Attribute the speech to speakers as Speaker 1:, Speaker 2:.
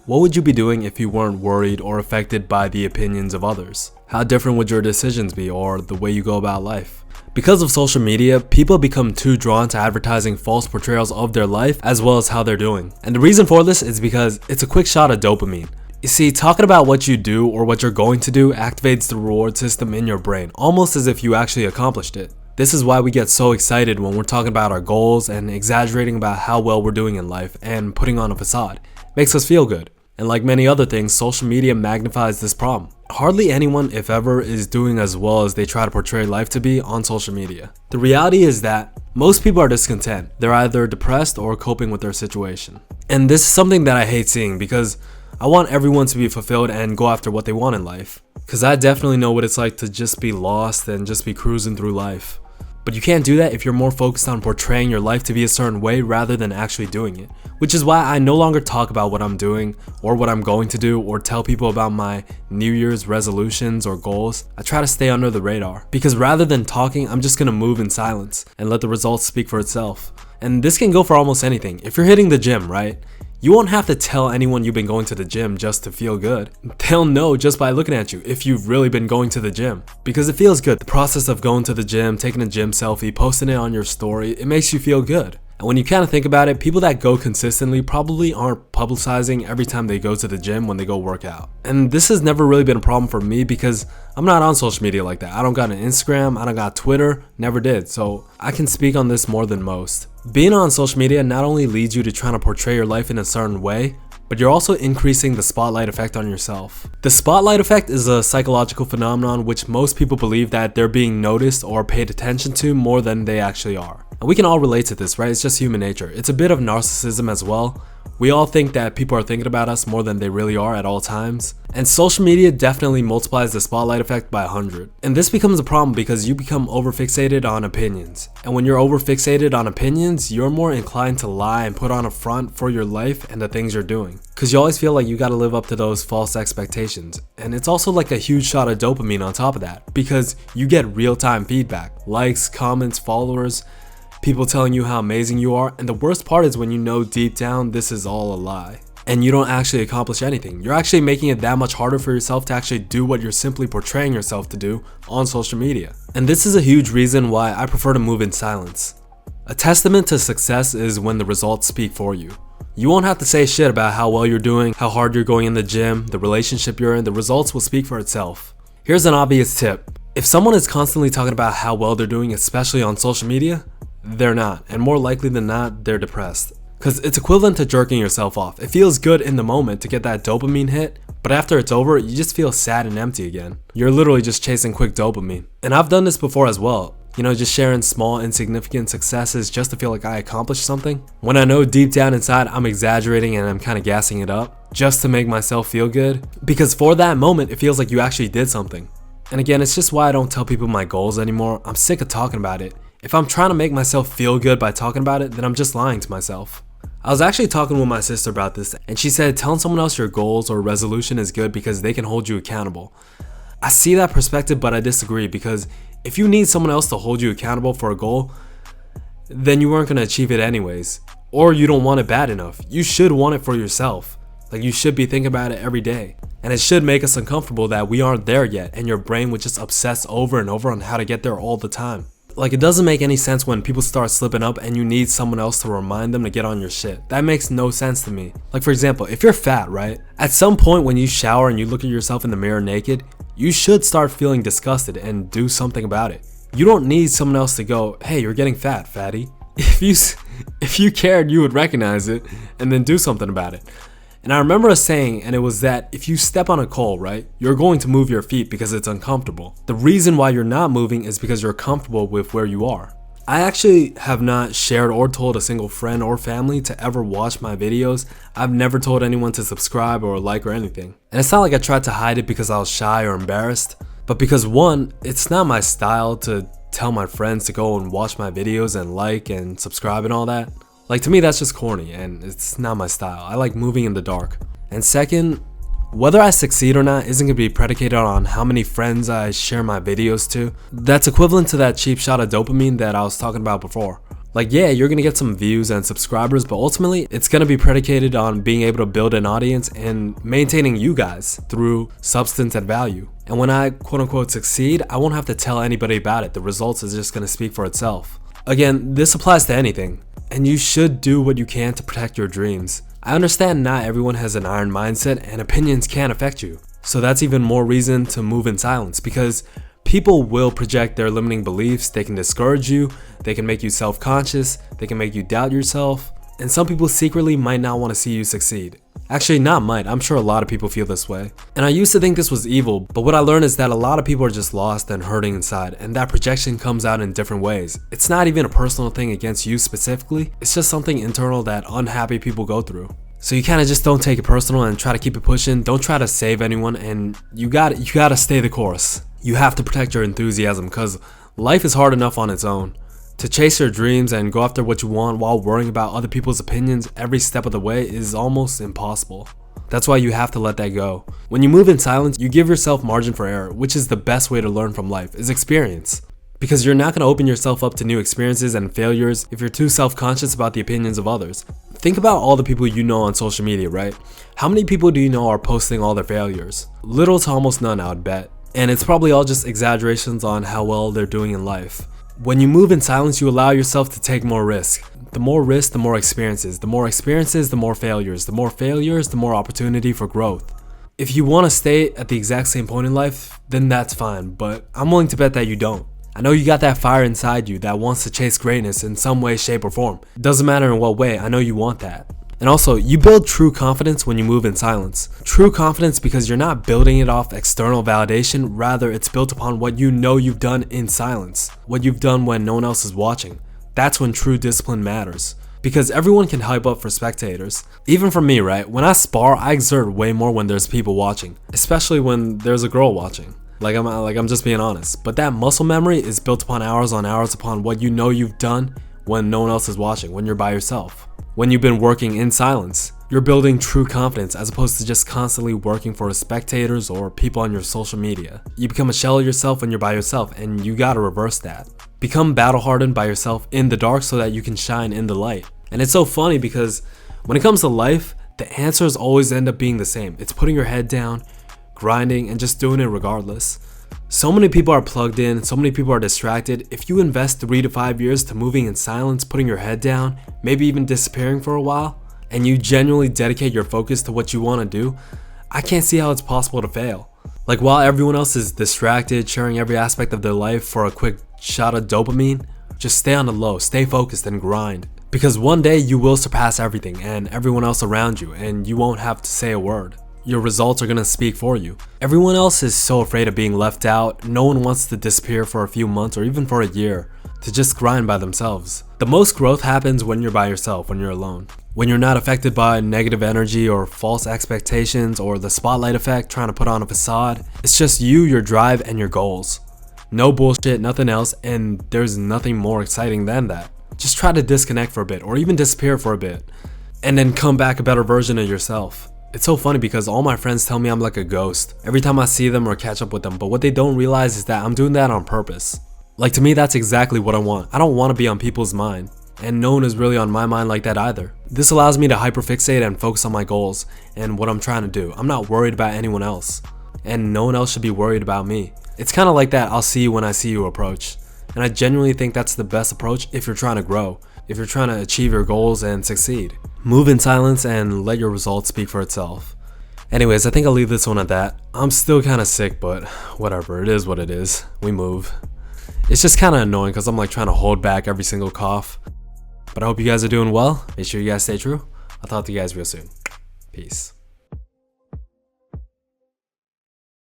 Speaker 1: What would you be doing if you weren't worried or affected by the opinions of others? How different would your decisions be or the way you go about life? Because of social media, people become too drawn to advertising false portrayals of their life as well as how they're doing. And the reason for this is because it's a quick shot of dopamine. You see, talking about what you do or what you're going to do activates the reward system in your brain, almost as if you actually accomplished it. This is why we get so excited when we're talking about our goals and exaggerating about how well we're doing in life and putting on a facade. It makes us feel good. And like many other things, social media magnifies this problem. Hardly anyone, if ever, is doing as well as they try to portray life to be on social media. The reality is that most people are discontent. They're either depressed or coping with their situation. And this is something that I hate seeing because I want everyone to be fulfilled and go after what they want in life. Because I definitely know what it's like to just be lost and just be cruising through life. But you can't do that if you're more focused on portraying your life to be a certain way rather than actually doing it. Which is why I no longer talk about what I'm doing or what I'm going to do or tell people about my New Year's resolutions or goals. I try to stay under the radar. Because rather than talking, I'm just gonna move in silence and let the results speak for itself. And this can go for almost anything. If you're hitting the gym, right? You won't have to tell anyone you've been going to the gym just to feel good. They'll know just by looking at you if you've really been going to the gym. Because it feels good. The process of going to the gym, taking a gym selfie, posting it on your story, it makes you feel good. And when you kind of think about it, people that go consistently probably aren't publicizing every time they go to the gym when they go work out. And this has never really been a problem for me because I'm not on social media like that. I don't got an Instagram, I don't got Twitter, never did. So I can speak on this more than most. Being on social media not only leads you to trying to portray your life in a certain way, but you're also increasing the spotlight effect on yourself. The spotlight effect is a psychological phenomenon which most people believe that they're being noticed or paid attention to more than they actually are. And we can all relate to this, right? It's just human nature. It's a bit of narcissism as well. We all think that people are thinking about us more than they really are at all times. And social media definitely multiplies the spotlight effect by 100. And this becomes a problem because you become overfixated on opinions. And when you're overfixated on opinions, you're more inclined to lie and put on a front for your life and the things you're doing. Because you always feel like you gotta live up to those false expectations. And it's also like a huge shot of dopamine on top of that. Because you get real-time feedback. Likes, comments, followers, people telling you how amazing you are, and the worst part is when you know deep down this is all a lie and you don't actually accomplish anything. You're actually making it that much harder for yourself to actually do what you're simply portraying yourself to do on social media. And this is a huge reason why I prefer to move in silence. A testament to success is when the results speak for you. You won't have to say shit about how well you're doing, how hard you're going in the gym, the relationship you're in. The results will speak for itself. Here's an obvious tip. If someone is constantly talking about how well they're doing, especially on social media, they're not, and more likely than not, they're depressed. Because it's equivalent to jerking yourself off. It feels good in the moment to get that dopamine hit, but after it's over, you just feel sad and empty again. You're literally just chasing quick dopamine. And I've done this before as well. You know, just sharing small insignificant successes just to feel like I accomplished something. When I know deep down inside I'm exaggerating and I'm kind of gassing it up just to make myself feel good. Because for that moment, it feels like you actually did something. And again, it's just why I don't tell people my goals anymore. I'm sick of talking about it. If I'm trying to make myself feel good by talking about it, then I'm just lying to myself. I was actually talking with my sister about this, and she said telling someone else your goals or resolution is good because they can hold you accountable. I see that perspective, but I disagree because if you need someone else to hold you accountable for a goal, then you weren't going to achieve it anyways. Or you don't want it bad enough. You should want it for yourself. Like, you should be thinking about it every day. And it should make us uncomfortable that we aren't there yet, and your brain would just obsess over and over on how to get there all the time. Like, it doesn't make any sense when people start slipping up and you need someone else to remind them to get on your shit. That makes no sense to me. Like, for example, if you're fat, right? At some point when you shower and you look at yourself in the mirror naked, you should start feeling disgusted and do something about it. You don't need someone else to go, hey, you're getting fat, fatty. If you cared, you would recognize it and then do something about it. And I remember a saying, and it was that if you step on a coal, right, you're going to move your feet because it's uncomfortable. The reason why you're not moving is because you're comfortable with where you are. I actually have not shared or told a single friend or family to ever watch my videos. I've never told anyone to subscribe or like or anything. And it's not like I tried to hide it because I was shy or embarrassed, but because one, it's not my style to tell my friends to go and watch my videos and like and subscribe and all that. Like, to me, that's just corny and it's not my style. I like moving in the dark. And second, whether I succeed or not isn't going to be predicated on how many friends I share my videos to. That's equivalent to that cheap shot of dopamine that I was talking about before. Like, yeah, you're gonna get some views and subscribers, but ultimately it's gonna be predicated on being able to build an audience and maintaining you guys through substance and value. And when I quote unquote succeed, I won't have to tell anybody about it. The results is just gonna speak for itself. Again, this applies to anything, and you should do what you can to protect your dreams. I understand not everyone has an iron mindset and opinions can affect you. So that's even more reason to move in silence, because people will project their limiting beliefs. They can discourage you, they can make you self-conscious, they can make you doubt yourself, and some people secretly might not want to see you succeed. Actually, not might, I'm sure a lot of people feel this way. And I used to think this was evil, but what I learned is that a lot of people are just lost and hurting inside, and that projection comes out in different ways. It's not even a personal thing against you specifically, it's just something internal that unhappy people go through. So you kind of just don't take it personal and try to keep it pushing. Don't try to save anyone, and you gotta stay the course. You have to protect your enthusiasm, because life is hard enough on its own. To chase your dreams and go after what you want while worrying about other people's opinions every step of the way is almost impossible. That's why you have to let that go. When you move in silence, you give yourself margin for error, which is the best way to learn from life, is experience. Because you're not going to open yourself up to new experiences and failures if you're too self-conscious about the opinions of others. Think about all the people you know on social media, right? How many people do you know are posting all their failures? Little to almost none, I would bet. And it's probably all just exaggerations on how well they're doing in life. When you move in silence, you allow yourself to take more risk. The more risk, the more experiences. The more experiences, the more failures. The more failures, the more opportunity for growth. If you want to stay at the exact same point in life, then that's fine, but I'm willing to bet that you don't. I know you got that fire inside you that wants to chase greatness in some way, shape, or form. It doesn't matter in what way, I know you want that. And also, you build true confidence when you move in silence. True confidence because you're not building it off external validation, rather it's built upon what you know you've done in silence. What you've done when no one else is watching. That's when true discipline matters. Because everyone can hype up for spectators. Even for me, right? When I spar, I exert way more when there's people watching. Especially when there's a girl watching. Like I'm just being honest. But that muscle memory is built upon hours on hours upon what you know you've done when no one else is watching, when you're by yourself. When you've been working in silence, you're building true confidence as opposed to just constantly working for spectators or people on your social media. You become a shell of yourself when you're by yourself, and you gotta reverse that. Become battle hardened by yourself in the dark so that you can shine in the light. And it's so funny because when it comes to life, the answers always end up being the same. It's putting your head down, grinding, and just doing it regardless. So many people are plugged in, so many people are distracted. If you invest 3 to 5 years to moving in silence, putting your head down, maybe even disappearing for a while, and you genuinely dedicate your focus to what you want to do, I can't see how it's possible to fail. Like, while everyone else is distracted, sharing every aspect of their life for a quick shot of dopamine, just stay on the low, stay focused, and grind. Because one day you will surpass everything and everyone else around you, and you won't have to say a word. Your results are gonna speak for you. Everyone else is so afraid of being left out. No one wants to disappear for a few months or even for a year, to just grind by themselves. The most growth happens when you're by yourself, when you're alone. When you're not affected by negative energy or false expectations or the spotlight effect trying to put on a facade. It's just you, your drive, and your goals. No bullshit, nothing else, and there's nothing more exciting than that. Just try to disconnect for a bit or even disappear for a bit, and then come back a better version of yourself. It's so funny because all my friends tell me I'm like a ghost every time I see them or catch up with them, but what they don't realize is that I'm doing that on purpose. Like, to me, that's exactly what I want. I don't want to be on people's mind, and no one is really on my mind like that either. This allows me to hyperfixate and focus on my goals and what I'm trying to do. I'm not worried about anyone else, and no one else should be worried about me. It's kind of like that "I'll see you when I see you" approach, and I genuinely think that's the best approach if you're trying to grow, if you're trying to achieve your goals and succeed. Move in silence and let your results speak for itself. Anyways, I think I'll leave this one at that. I'm still kind of sick, but whatever, it is what it is. We move. It's just kind of annoying because I'm like trying to hold back every single cough. But I hope you guys are doing well. Make sure you guys stay true. I'll talk to you guys real soon. Peace.